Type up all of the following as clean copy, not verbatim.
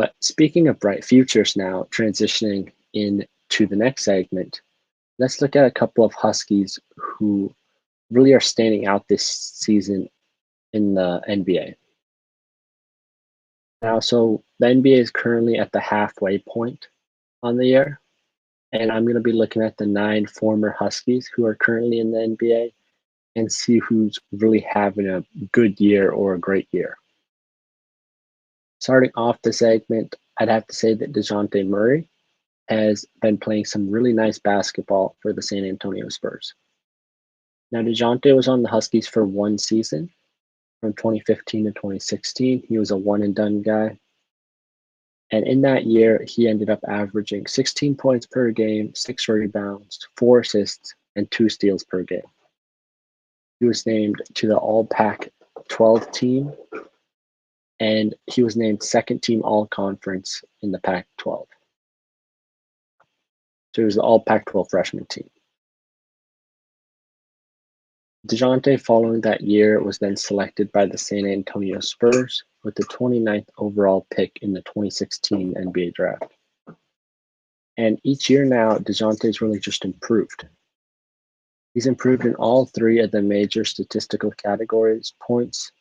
But speaking of bright futures now, transitioning into the next segment, let's look at a couple of Huskies who really are standing out this season in the NBA. Now, so the NBA is currently at the halfway point on the year, and I'm going to be looking at the 9 former Huskies who are currently in the NBA and see who's really having a good year or a great year. Starting off the segment, I'd have to say that Dejounte Murray has been playing some really nice basketball for the San Antonio Spurs. Now, Dejounte was on the Huskies for one season, from 2015 to 2016. He was a one and done guy. And in that year, he ended up averaging 16 points per game, 6 rebounds, 4 assists, and 2 steals per game. He was named to the All Pac 12 team, and he was named second team All Conference in the Pac 12. So it was the All Pac 12 freshman team. Dejounte, following that year, was then selected by the San Antonio Spurs with the 29th overall pick in the 2016 NBA draft. And each year now, Dejounte's really just improved. He's improved in all 3 of the major statistical categories: points,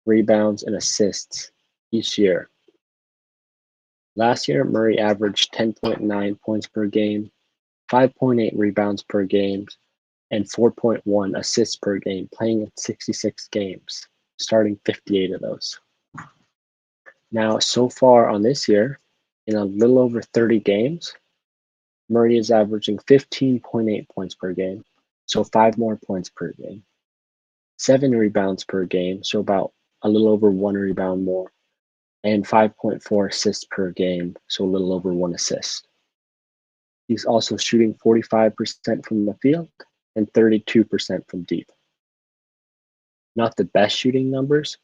rebounds, and assists each year. Last year, Murray averaged 10.9 points per game, 5.8 rebounds per game, and 4.1 assists per game, playing in 66 games, starting 58 of those. Now, so far on this year, in a little over 30 games, Murray is averaging 15.8 points per game, so 5 more points per game, 7 rebounds per game, so about a little over 1 rebound more, and 5.4 assists per game, so a little over 1 assist. He's also shooting 45% from the field and 32% from deep. Not the best shooting numbers,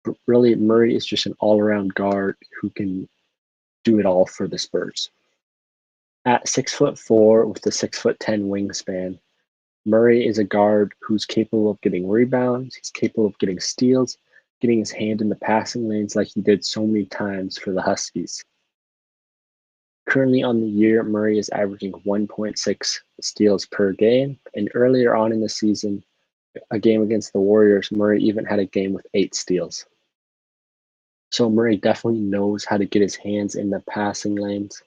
but really Murray is just an all-around guard who can do it all for the Spurs. At 6'4" with a 6'10" wingspan, Murray is a guard who's capable of getting rebounds, he's capable of getting steals, getting his hand in the passing lanes like he did so many times for the Huskies. Currently on the year, Murray is averaging 1.6 steals per game, and earlier on in the season, a game against the Warriors, Murray even had a game with 8 steals. So Murray definitely knows how to get his hands in the passing lanes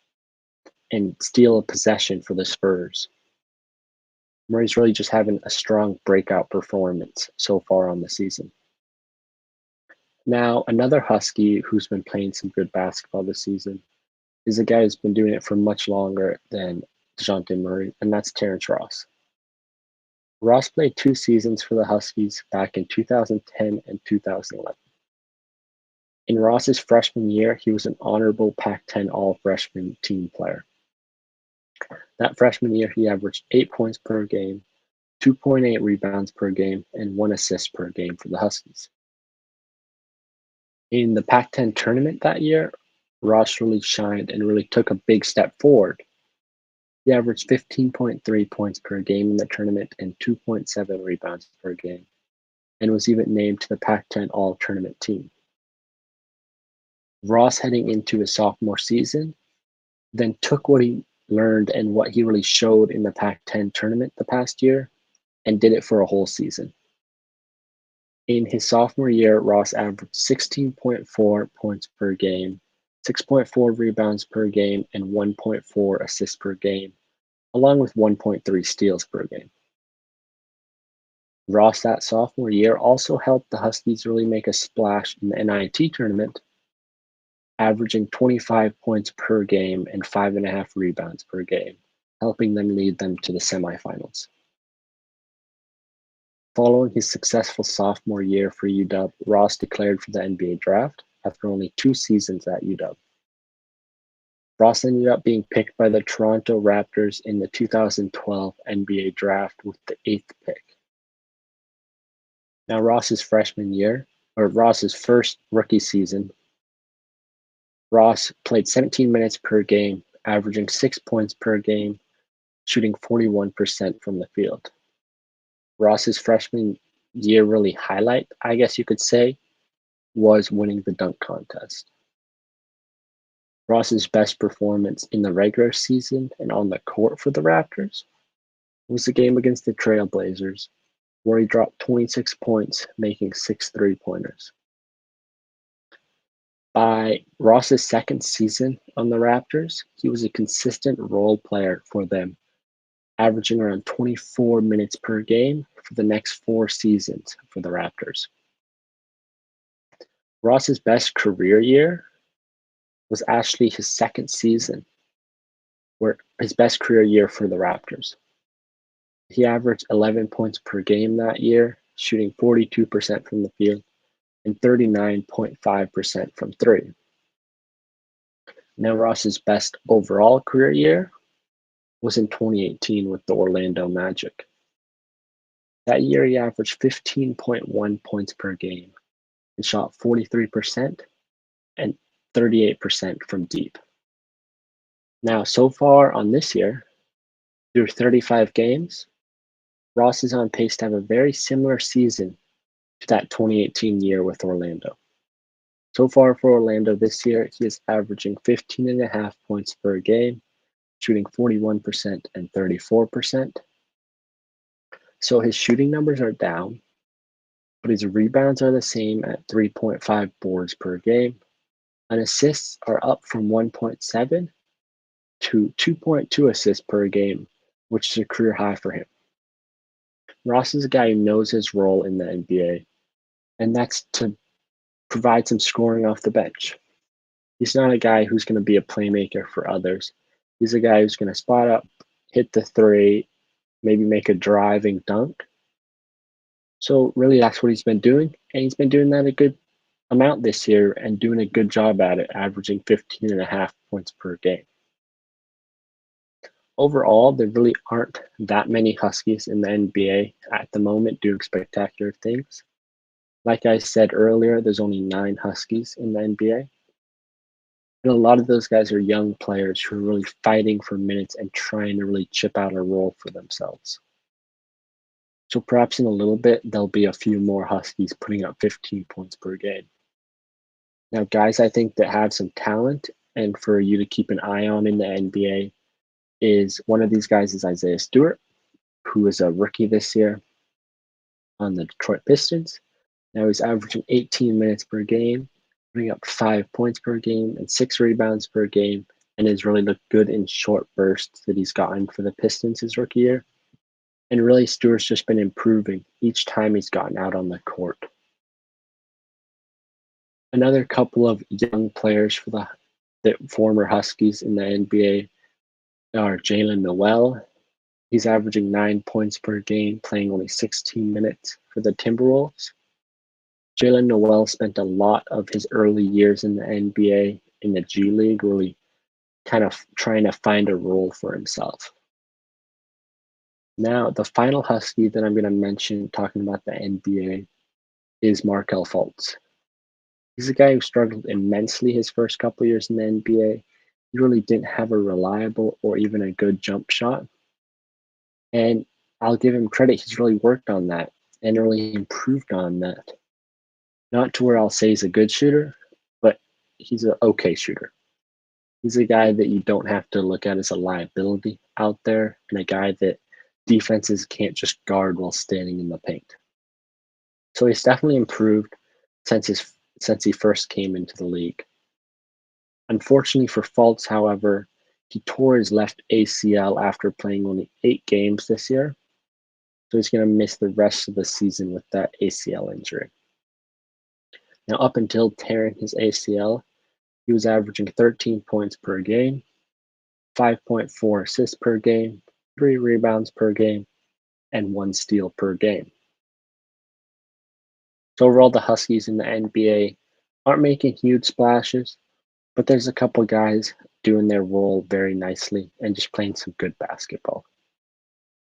and steal a possession for the Spurs. Murray's really just having a strong breakout performance so far on the season. Now, another Husky who's been playing some good basketball this season is a guy who's been doing it for much longer than Dejounte Murray, and that's Terrence Ross. Ross played 2 seasons for the Huskies back in 2010 and 2011. In Ross's freshman year, he was an honorable Pac-10 All-Freshman team player. That freshman year, he averaged 8 points per game, 2.8 rebounds per game, and 1 assist per game for the Huskies. In the Pac-10 tournament that year, Ross really shined and really took a big step forward. He averaged 15.3 points per game in the tournament and 2.7 rebounds per game, and was even named to the Pac-10 All-Tournament team. Ross, heading into his sophomore season, then took what he learned and what he really showed in the Pac-10 tournament the past year and did it for a whole season. In his sophomore year, Ross averaged 16.4 points per game, 6.4 rebounds per game, and 1.4 assists per game, along with 1.3 steals per game. Ross that sophomore year also helped the Huskies really make a splash in the NIT tournament, averaging 25 points per game and 5.5 rebounds per game, helping them lead them to the semifinals. Following his successful sophomore year for UW, Ross declared for the NBA draft after only 2 seasons at UW. Ross ended up being picked by the Toronto Raptors in the 2012 NBA draft with the 8th pick. Now, Ross's first rookie season, Ross played 17 minutes per game, averaging 6 points per game, shooting 41% from the field. Ross's freshman year really highlight, I guess you could say, was winning the dunk contest. Ross's best performance in the regular season and on the court for the Raptors was the game against the Trailblazers, where he dropped 26 points, making 6 three-pointers. By Ross's second season on the Raptors, he was a consistent role player for them, averaging around 24 minutes per game for the next 4 seasons for the Raptors. Ross's best career year was actually his second season, where his best career year for the Raptors. He averaged 11 points per game that year, shooting 42% from the field and 39.5% from three. Now Ross's best overall career year was in 2018 with the Orlando Magic. That year he averaged 15.1 points per game and shot 43% and 38% from deep. Now, so far on this year, through 35 games, Ross is on pace to have a very similar season to that 2018 year with Orlando. So far for Orlando this year, he is averaging 15.5 points per game, shooting 41% and 34%. So his shooting numbers are down, but his rebounds are the same at 3.5 boards per game, and assists are up from 1.7 to 2.2 assists per game, which is a career high for him. Ross is a guy who knows his role in the NBA, and that's to provide some scoring off the bench. He's not a guy who's going to be a playmaker for others. He's a guy who's going to spot up, hit the three, maybe make a driving dunk. So really that's what he's been doing, and he's been doing that a good amount this year and doing a good job at it, averaging 15.5 points per game. Overall, there really aren't that many Huskies in the NBA at the moment doing spectacular things. Like I said earlier, there's only 9 Huskies in the NBA. And a lot of those guys are young players who are really fighting for minutes and trying to really chip out a role for themselves. So perhaps in a little bit, there'll be a few more Huskies putting up 15 points per game. Now, guys, I think that have some talent and for you to keep an eye on in the NBA is one of these guys is Isaiah Stewart, who is a rookie this year on the Detroit Pistons. Now he's averaging 18 minutes per game, putting up 5 points per game and 6 rebounds per game, and has really looked good in short bursts that he's gotten for the Pistons his rookie year. And really, Stewart's just been improving each time he's gotten out on the court. Another couple of young players for the former Huskies in the NBA are Jaylen Noel. He's averaging 9 points per game, playing only 16 minutes for the Timberwolves. Jaylen Noel spent a lot of his early years in the NBA in the G League, really kind of trying to find a role for himself. Now, the final Husky that I'm going to mention talking about the NBA is Markelle Fultz. He's a guy who struggled immensely his first couple of years in the NBA. He really didn't have a reliable or even a good jump shot. And I'll give him credit, he's really worked on that and really improved on that. Not to where I'll say he's a good shooter, but he's an okay shooter. He's a guy that you don't have to look at as a liability out there, and a guy that defenses can't just guard while standing in the paint. So he's definitely improved since he first came into the league. Unfortunately for Fultz, however, he tore his left ACL after playing only 8 games this year. So he's going to miss the rest of the season with that ACL injury. Now, up until tearing his ACL, he was averaging 13 points per game, 5.4 assists per game, 3 rebounds per game, and 1 steal per game. So overall, the Huskies in the NBA aren't making huge splashes, but there's a couple guys doing their role very nicely and just playing some good basketball.